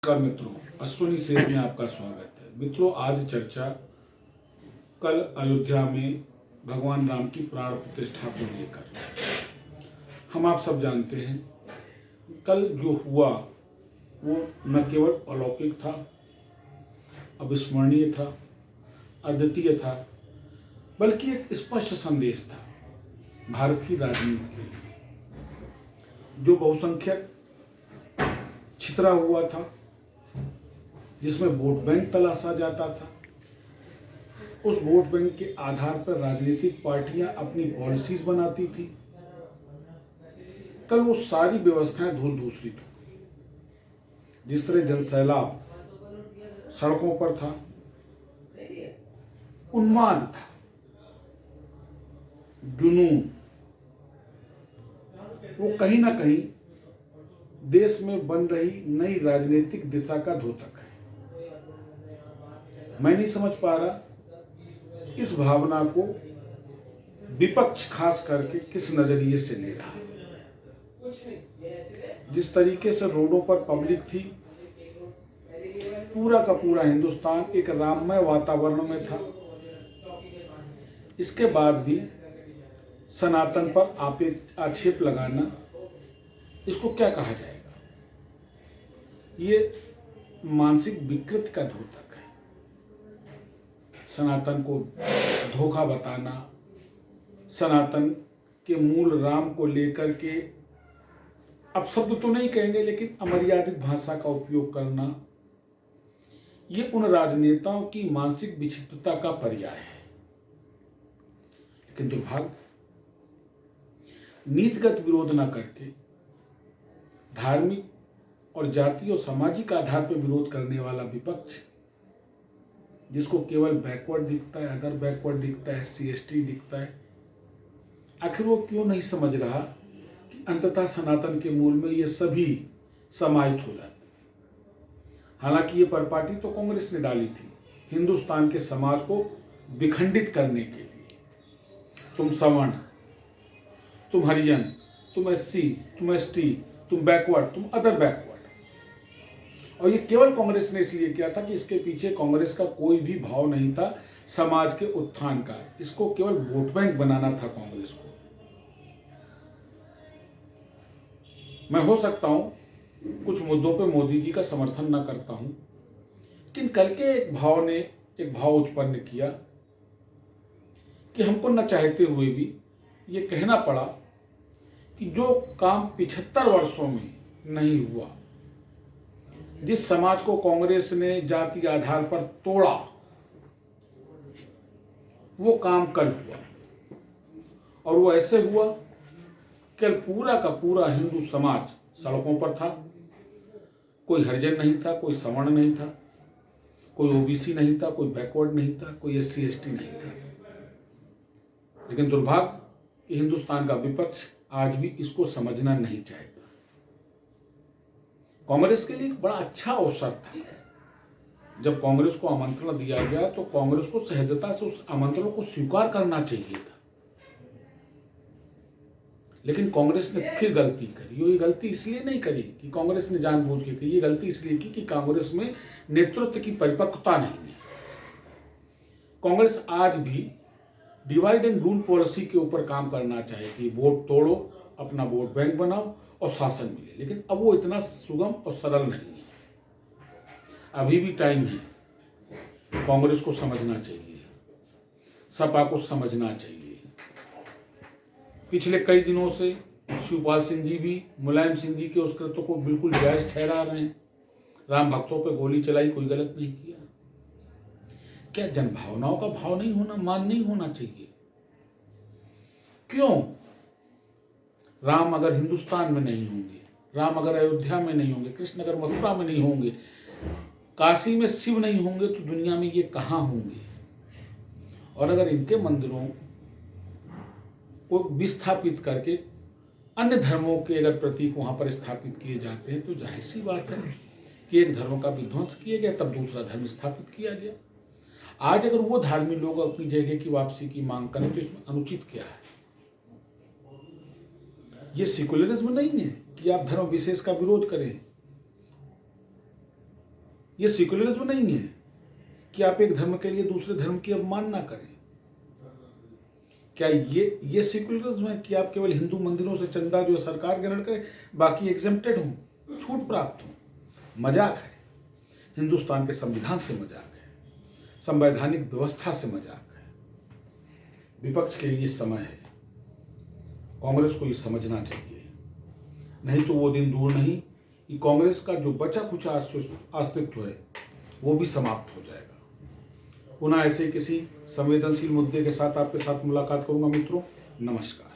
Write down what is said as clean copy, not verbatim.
नमस्कार मित्रों, अश्विनी सेठ में आपका स्वागत है। मित्रों, आज चर्चा कल अयोध्या में भगवान राम की प्राण प्रतिष्ठा को लेकर। हम आप सब जानते हैं, कल जो हुआ वो न केवल अलौकिक था, अविस्मरणीय था, अद्वितीय था, बल्कि एक स्पष्ट संदेश था भारत की राजनीति के लिए। जो बहुसंख्यक छितरा हुआ था, जिसमें वोट बैंक तलाशा जाता था, उस वोट बैंक के आधार पर राजनीतिक पार्टियां अपनी पॉलिसीज बनाती थी। कल वो सारी व्यवस्थाएं धूल धूसरित हो गई। जिस तरह जनसैलाब सड़कों पर था, उन्माद था, जुनून, वो कहीं ना कहीं देश में बन रही नई राजनीतिक दिशा का द्योतक है। मैं नहीं समझ पा रहा इस भावना को विपक्ष खास करके किस नजरिए से ले रहा है। जिस तरीके से रोडों पर पब्लिक थी, पूरा का पूरा हिंदुस्तान एक राममय वातावरण में था। इसके बाद भी सनातन पर आक्षेप लगाना, इसको क्या कहा जाएगा? ये मानसिक विकृति का द्योतक है। सनातन को धोखा बताना, सनातन के मूल राम को लेकर के अब शब्द तो नहीं कहेंगे, लेकिन अमर्यादित भाषा का उपयोग करना, ये उन राजनेताओं की मानसिक विचित्रता का पर्याय है। लेकिन दुर्भाग्य, नीतिगत विरोध न करके धार्मिक और जातीय और सामाजिक आधार पर विरोध करने वाला विपक्ष, जिसको केवल बैकवर्ड दिखता है, अदर बैकवर्ड दिखता है, SC ST दिखता है, आखिर वो क्यों नहीं समझ रहा कि अंततः सनातन के मूल में ये सभी समाहित हो जाते हैं। हालांकि ये परपाटी तो कांग्रेस ने डाली थी हिंदुस्तान के समाज को विखंडित करने के लिए। तुम सवर्ण, तुम हरिजन, तुम SC, तुम ST, तुम बैकवर्ड, तुम अदर बैकवर्ड। और ये केवल कांग्रेस ने इसलिए किया था कि इसके पीछे कांग्रेस का कोई भी भाव नहीं था समाज के उत्थान का। इसको केवल वोट बैंक बनाना था कांग्रेस को। मैं हो सकता हूं कुछ मुद्दों पे मोदी जी का समर्थन ना करता हूं, लेकिन कल के एक भाव ने एक भाव उत्पन्न किया कि हमको न चाहते हुए भी ये कहना पड़ा कि जो काम 75 वर्षों में नहीं हुआ, जिस समाज को कांग्रेस ने जाति आधार पर तोड़ा, वो काम कल हुआ। और वो ऐसे हुआ, कल पूरा का पूरा हिंदू समाज सड़कों पर था। कोई हरिजन नहीं था, कोई सवर्ण नहीं था, कोई OBC नहीं था, कोई बैकवर्ड नहीं था, कोई SC ST नहीं था। लेकिन दुर्भाग्य कि हिंदुस्तान का विपक्ष आज भी इसको समझना नहीं चाहता। कांग्रेस के लिए एक बड़ा अच्छा अवसर था। जब कांग्रेस को आमंत्रण दिया गया तो कांग्रेस को सहजता से उस आमंत्रण को स्वीकार करना चाहिए था। लेकिन कांग्रेस ने फिर गलती करी। ये गलती इसलिए नहीं करी कि कांग्रेस ने जानबूझ के की, ये गलती इसलिए की कि कांग्रेस में नेतृत्व की परिपक्वता नहीं है। कांग्रेस आज भी डिवाइड एंड रूल पॉलिसी के ऊपर काम करना चाहेगी। वोट तोड़ो, अपना वोट बैंक बनाओ और शासन मिले। लेकिन अब वो इतना सुगम और सरल नहीं है। अभी भी टाइम है। कांग्रेस को समझना चाहिए, सपा को समझना चाहिए। पिछले कई दिनों से शिवपाल सिंह जी भी मुलायम सिंह जी के उस कृत्य को बिल्कुल जायज ठहरा रहे हैं। राम भक्तों पर गोली चलाई, कोई गलत नहीं किया। क्या जनभावनाओं का भाव नहीं होना, मान नहीं होना चाहिए? क्यों? राम अगर हिंदुस्तान में नहीं होंगे, राम अगर अयोध्या में नहीं होंगे, कृष्ण अगर मथुरा में नहीं होंगे, काशी में शिव नहीं होंगे, तो दुनिया में ये कहां होंगे? और अगर इनके मंदिरों को विस्थापित करके अन्य धर्मों के अगर प्रतीक वहां पर स्थापित किए जाते हैं, तो जाहिर सी बात है कि एक धर्म का विध्वंस किया गया, तब दूसरा धर्म स्थापित किया गया। आज अगर वो धार्मिक लोग अपनी जगह की वापसी की मांग करें, तो इसमें अनुचित क्या है? ये सेकुलरिज्म नहीं है कि आप धर्म विशेष का विरोध करें। ये सेक्युलरिज्म नहीं है कि आप एक धर्म के लिए दूसरे धर्म की अवमानना करें। क्या ये सेक्युलरिज्म है कि आप केवल हिंदू मंदिरों से चंदा जो सरकार ग्रहण करे, बाकी एग्जेम्प्टेड हो, छूट प्राप्त हो? मजाक है, हिंदुस्तान के संविधान से मजाक है, संवैधानिक व्यवस्था से मजाक है। विपक्ष के लिए समय है, कांग्रेस को ये समझना चाहिए, नहीं तो वो दिन दूर नहीं कि कांग्रेस का जो बचा कुचा अस्तित्व है वो भी समाप्त हो जाएगा। पुनः ऐसे किसी संवेदनशील मुद्दे के साथ आपके साथ मुलाकात करूंगा मित्रों। नमस्कार।